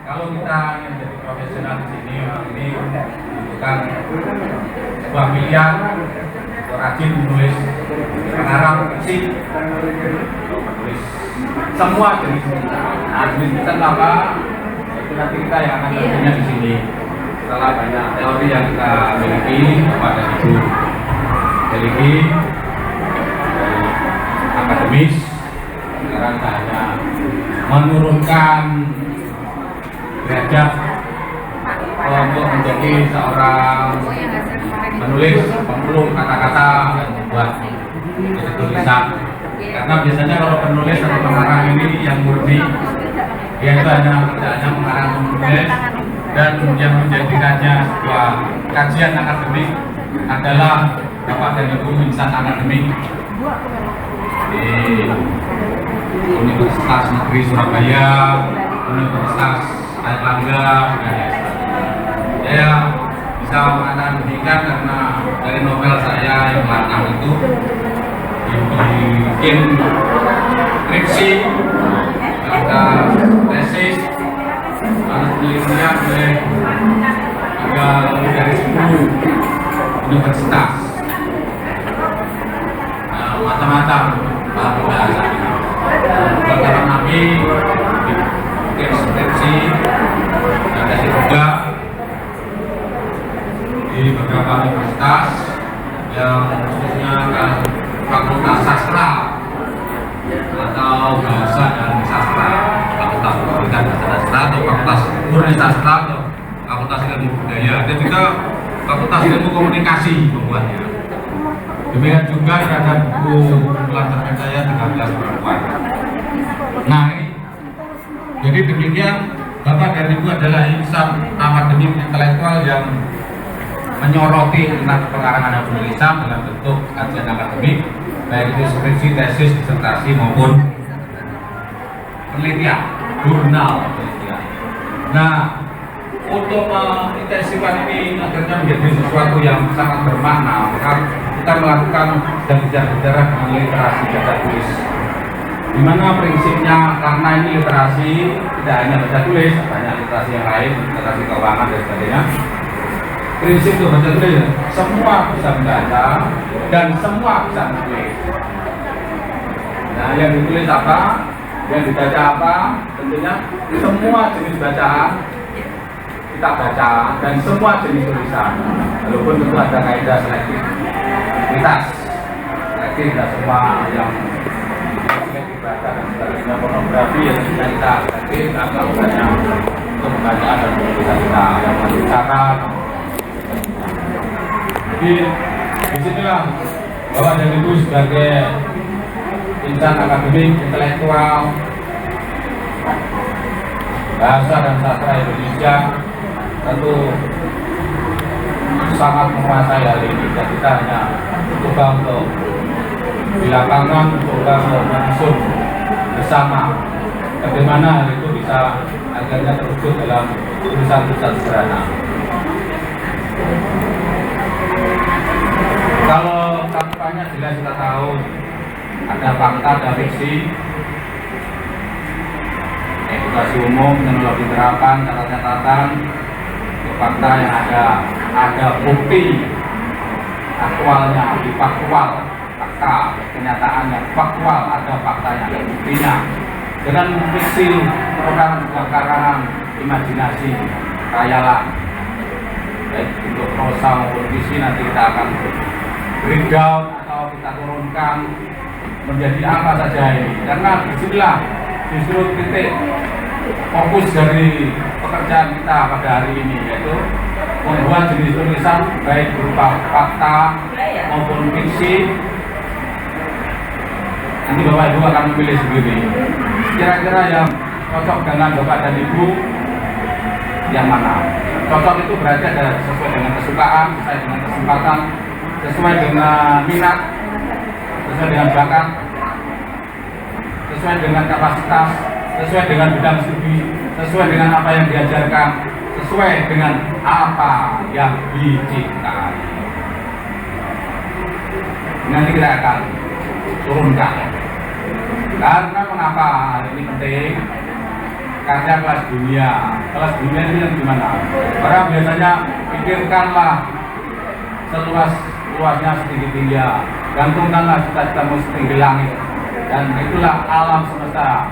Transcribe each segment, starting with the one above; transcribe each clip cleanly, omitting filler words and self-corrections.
Kalau kita ingin menjadi profesional di sini, ini bukan sebuah pilihan rajin menulis pengarang fiksi, menulis semua jenis tulisan. Nah, jenis tulisan apa? Itu nanti kita yang akan belajarnya di sini. Setelah banyak teori yang kita miliki, Bapak dan Ibu miliki dari akademis, sekarang hanya menurunkan derajat untuk menjadi seorang menulis, pemulung kata-kata dan membuat tulisan. Karena biasanya kalau penulis atau pengarang ini yang murni, dia itu hanya kerjanya mengarang menulis, dan yang menjadikannya sebuah kajian akademik adalah Bapak dan Ibu insan akademik di Universitas Negeri Surabaya, Universitas Airlangga, dan saya bisa mengatakan demikian karena dari novel saya yang belakang itu dibikin skripsi, ada tesis, lalu penelitian oleh ada lebih dari 10 universitas, macam-macam bahasa. Beberapa nabi bikin skripsi, ada juga di beberapa universitas yang khususnya Fakultas Sastra atau Bahasa dan Sastra, Fakultas Pendidikan Bahasa dan Sastra atau Fakultas Murni Sastra atau Fakultas Ilmu Budaya, dan juga Fakultas Ilmu Komunikasi membuatnya. Demikian juga ada buku pelajaran saya 13 perempuan. Nah, jadi demikian Bapak dan Ibu adalah insan akademik intelektual yang menyoroti tentang pengarangan dan penulisan dalam bentuk kajian akademik, baik itu skripsi, tesis, disertasi maupun penelitian, jurnal penelitian. Nah, untuk mengintensifkan ini akhirnya menjadi sesuatu yang sangat bermakna, maka kita melakukan dan bicara dengan literasi baca tulis. Di mana prinsipnya, karena ini literasi tidak hanya baca tulis, banyak literasi yang lain, literasi keuangan dan sebagainya. Prinsip itu baca tulis, semua bisa membaca dan semua bisa menulis. Nah, yang ditulis apa, yang dibaca apa, tentunya semua jenis bacaan kita baca dan semua jenis tulisan. Walaupun tentu ada kaidah selektivitas, tidak semua yang dibaca dan sebagainya, pornografi yang bisa kita selektif, atau banyak untuk pembacaan dan tulisan kita yang berbicara. Jadi disinilah Bapak dan Ibu sebagai insan akademik intelektual bahasa dan sastra Indonesia tentu sangat menguasai hal ini, dan kita hanya coba untuk di lapangan coba untuk menyusun bersama bagaimana hal itu bisa akhirnya terwujud dalam tulisan-tulisan sederhana. Kalau cakupannya jelas kita tahu ada fakta, ada fiksi, edukasi umum, teknologi terapan, catatan-catatan, fakta yang ada bukti aktualnya, di faktual, fakta, kenyataan yang faktual, ada faktanya, ada buktinya. Dengan fiksi merupakan sebuah karangan imajinasi, khayalan, baik untuk prosa maupun fiksi. Nanti kita akan breakdown atau kita turunkan menjadi apa saja ini, karena disinilah justru titik fokus dari pekerjaan kita pada hari ini, yaitu membuat jenis tulisan baik berupa fakta maupun fiksi. Nanti Bapak Ibu akan memilih sendiri kira-kira yang cocok dengan Bapak dan Ibu yang mana. Cocok itu berarti ada sesuai dengan kesukaan, sesuai dengan kesempatan, sesuai dengan minat, sesuai dengan bakat, sesuai dengan kapasitas, sesuai dengan bidang studi, sesuai dengan apa yang diajarkan, sesuai dengan apa yang dicintai. Nanti kita akan turunkan. Karena mengapa hal ini penting? karya kelas dunia. Kelas dunia itu yang gimana? Orang biasanya pikirkanlah seluas-luasnya setinggi-tinggi, gantungkanlah cita-citamu setinggi langit, dan itulah alam semesta.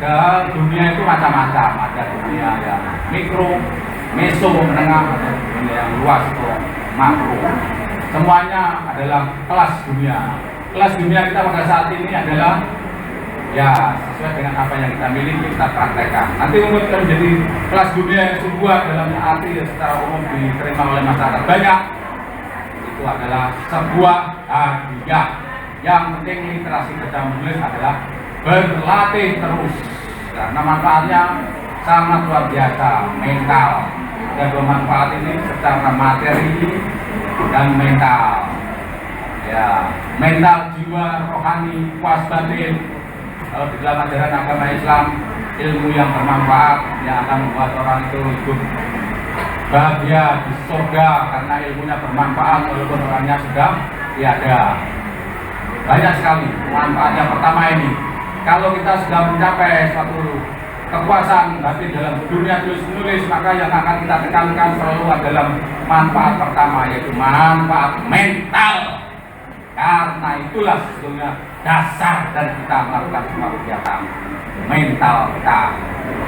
Ke dunia itu macam-macam, ada dunia yang mikro, meso, menengah, dunia yang luas, makro. Semuanya adalah kelas dunia. Kelas dunia kita pada saat ini adalah ya sesuai dengan apa yang kita miliki, kita praktekkan. Nanti kemudian menjadi kelas dunia yang sebuah dalam arti secara umum diterima oleh masyarakat banyak, itu adalah sebuah hadiah. Yang penting literasi baca menulis adalah berlatih terus, karena manfaatnya sangat luar biasa. Mental, ada dua manfaat ini secara materi dan mental. Ya, mental, jiwa, rohani, puas batin. Kalau di dalam ajaran agama Islam, ilmu yang bermanfaat yang akan membuat orang itu hidup bahagia di surga karena ilmunya bermanfaat walaupun orangnya sudah tiada. Banyak sekali manfaat. Yang pertama ini, kalau kita sudah mencapai suatu kekuasaan batin dalam dunia tulis menulis, maka yang akan kita tekankan selalu adalah manfaat pertama, yaitu manfaat mental. Karena itulah sebetulnya dasar dan kita melakukan semua kegiatan mental kita.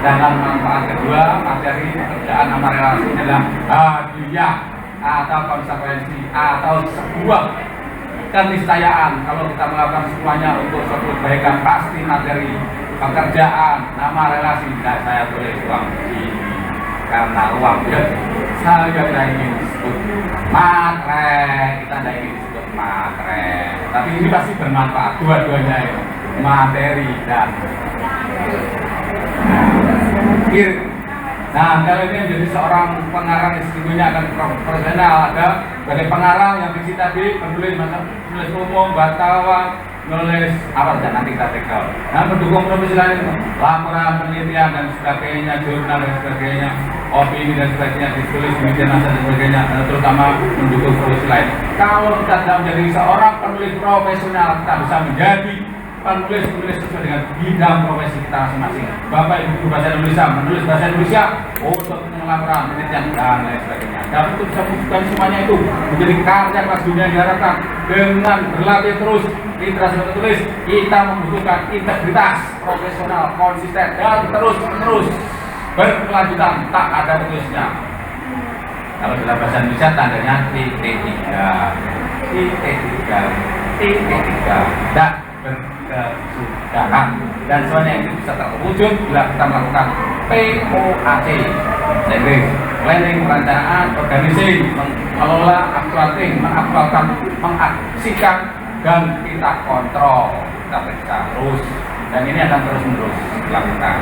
Dan manfaat kedua, materi, pekerjaan, nama relasi adalah hadiah atau konsekuensi atau sebuah keniscayaan. Kalau kita melakukan semuanya untuk suatu kebaikan, pasti materi, pekerjaan, nama relasi, dan saya boleh uang ini karena uang saya tidak ingin disebut matre, kita tidak ingin disebut matre, tapi ini pasti bermanfaat dua-duanya ya, materi dan nah, kalau ini menjadi seorang pengarang yang sesungguhnya akan profesional, ada sebagai pengarang yang visi tadi, penulis nulis umum, wartawan, nulis apa saja nanti kita tekel. Nah, pendukung profesional itu laporan, penelitian dan sebagainya, jurnal dan sebagainya, opini dan sebagainya, ditulis di media massa dan sebagainya, terutama mendukung profesi lain. Kalau kita tidak menjadi seorang penulis profesional, kita bisa menjadi penulis sesuai dengan bidang profesi kita masing-masing. Bapak Ibu bahasa Indonesia, menulis bahasa Indonesia untuk laporan, penelitian dan lain sebagainya. Dan untuk bisa mewujudkan semuanya itu menjadi karya kelas dunia yang diharapkan dengan berlatih terus literasi menulis, kita membutuhkan integritas profesional, konsisten dan terus berkelanjutan, tak ada putusnya. Kalau dalam bahasa Indonesia tandanya T3 dan berkesudahan, dan semuanya itu bisa terwujud bila kita melakukan POAC, planning, perencanaan, organisasi, mengelola, aktuating, mengaktualkan, mengaksikan, dan kita kontrol, kita periksa terus, dan ini akan terus menerus dilakukan.